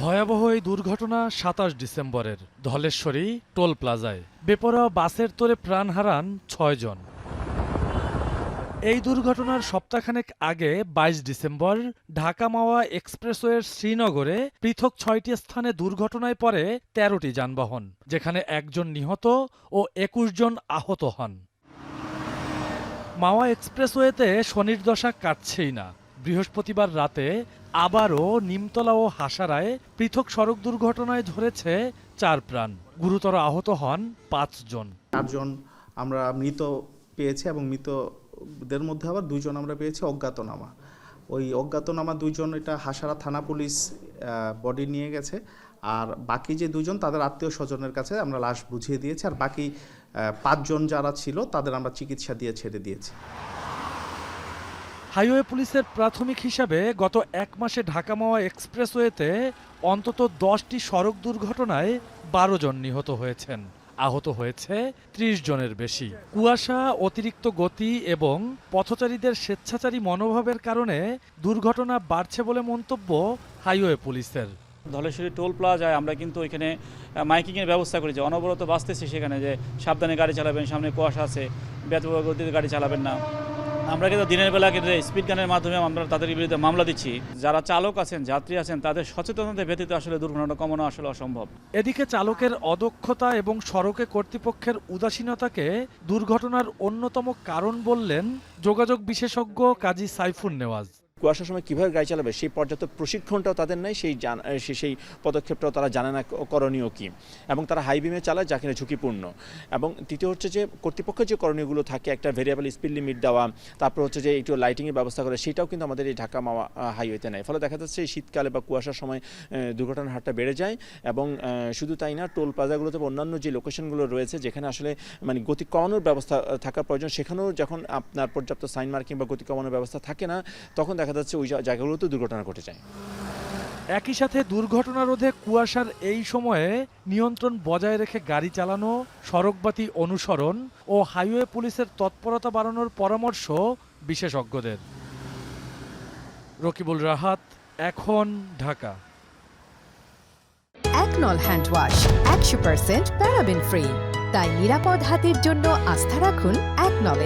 ভয়াবহ এই দুর্ঘটনা ২৭ ডিসেম্বরের ধলেশ্বরী টোল প্লাজায়। বেপরোয়া বাসের তোড়ে প্রাণ হারান ৬ জন। এই দুর্ঘটনার সপ্তাহখানেক আগে ২২ ডিসেম্বর ঢাকা মাওয়া এক্সপ্রেসওয়ের শ্রীনগরে পৃথক ৬টি স্থানে দুর্ঘটনায় পড়ে ১৩টি যানবাহন, যেখানে একজন নিহত ও ২১ জন আহত হন। মাওয়া এক্সপ্রেসওয়েতে শনির দশা কাটছেই না। বৃহস্পতিবার রাতে আবারও নিমতলা ও হাসারায় পৃথক সড়ক দুর্ঘটনায় ঝরেছে ৪ প্রাণ। গুরুতর আহত হন ৫ জন। ৪ জন আমরা মৃত পেয়েছি এবং মৃতদের মধ্যে আবার ২ জন আমরা পেয়েছি অজ্ঞাতনামা। ওই অজ্ঞাতনামা ২ জন এটা হাসারা থানা পুলিশ বডি নিয়ে গেছে, আর বাকি যে ২ জন তাদের আত্মীয় স্বজনের কাছে আমরা লাশ বুঝিয়ে দিয়েছি, আর বাকি ৫ জন যারা ছিল তাদের আমরা চিকিৎসা দিয়ে ছেড়ে দিয়েছি। হাইওয়ে পুলিশের প্রাথমিক হিসাবে গত ১ মাসে ঢাকা মাওয়া এক্সপ্রেসওয়েতে অন্তত ১০টি সড়ক দুর্ঘটনায় ১২ জন নিহত হয়েছেন। আহত হয়েছে ৩০ জনের বেশি। কুয়াশা, অতিরিক্ত গতি এবং পথচারীদের স্বেচ্ছাচারী মনোভাবের কারণে দুর্ঘটনা বাড়ছে বলে মন্তব্য হাইওয়ে পুলিশের। ধলেশ্বরী টোল প্লাজায় আমরা কিন্তু ওইখানে মাইকিংয়ের ব্যবস্থা করি, যে অনবরত বাঁচতেছি সেখানে, যে সাবধানে গাড়ি চালাবেন, সামনে কুয়াশা আছে, বেতবা গতিতে গাড়ি চালাবেন না। আমরা কিন্তু দিনের বেলা কিন্তু স্পিড গানের মাধ্যমে আমরা তাদের বিরুদ্ধে মামলা দিচ্ছি। যারা চালক আছেন, যাত্রী আছেন, তাদের সচেতনতা ব্যতীত আসলে দুর্ঘটনা কমানো আসলে অসম্ভব। এদিকে চালকের অদক্ষতা এবং সড়কে কর্তৃপক্ষের উদাসীনতাকে দুর্ঘটনার অন্যতম কারণ বললেন যোগাযোগ বিশেষজ্ঞ কাজী সাইফুন নেওয়াজ। কুয়াশার সময় কীভাবে গাড়ি চালাবে সেই পর্যাপ্ত প্রশিক্ষণটাও তাদের নেই, সেই পদক্ষেপটাও তারা জানে না করণীয় কী, এবং তারা হাই বিমে চালায় যা কিনা ঝুঁকিপূর্ণ। এবং তৃতীয় হচ্ছে যে কর্তৃপক্ষের যে করণীয়গুলো থাকে, একটা ভেরিয়েবল স্পিড লিমিট দেওয়া, তারপর হচ্ছে যে একটু লাইটিংয়ের ব্যবস্থা করে, সেটাও কিন্তু আমাদের এই ঢাকা মাওয়া হাইওয়েতে নেই। ফলে দেখা যাচ্ছে এই শীতকালে বা কুয়াশার সময় দুর্ঘটনার হারটা বেড়ে যায়। এবং শুধু তাই না, টোল প্লাজাগুলোতে অন্যান্য যে লোকেশনগুলো রয়েছে যেখানে আসলে মানে গতি কমানোর ব্যবস্থা থাকার প্রয়োজন, সেখানেও যখন আপনার পর্যাপ্ত সাইন মার্কিং বা গতি কমানোর ব্যবস্থা থাকে না, তখন দেখা যাচ্ছে ওই জায়গাগুলোতে দুর্ঘটনা ঘটে যায়। একই সাথে দুর্ঘটনা রোধে কুয়াশার এই সময়ে নিয়ন্ত্রণ বজায় রেখে গাড়ি চালানো, সড়কবাতি অনুসরণ ও হাইওয়ে পুলিশের তৎপরতা বাড়ানোর পরামর্শ বিশেষজ্ঞদের। রকিবুল রাহাত, এখন, ঢাকা। একনল হ্যান্ড ওয়াশ 100% প্যারাবেন ফ্রি, তাই নিরাপদ হাতের জন্য আস্থা রাখুন একনলে।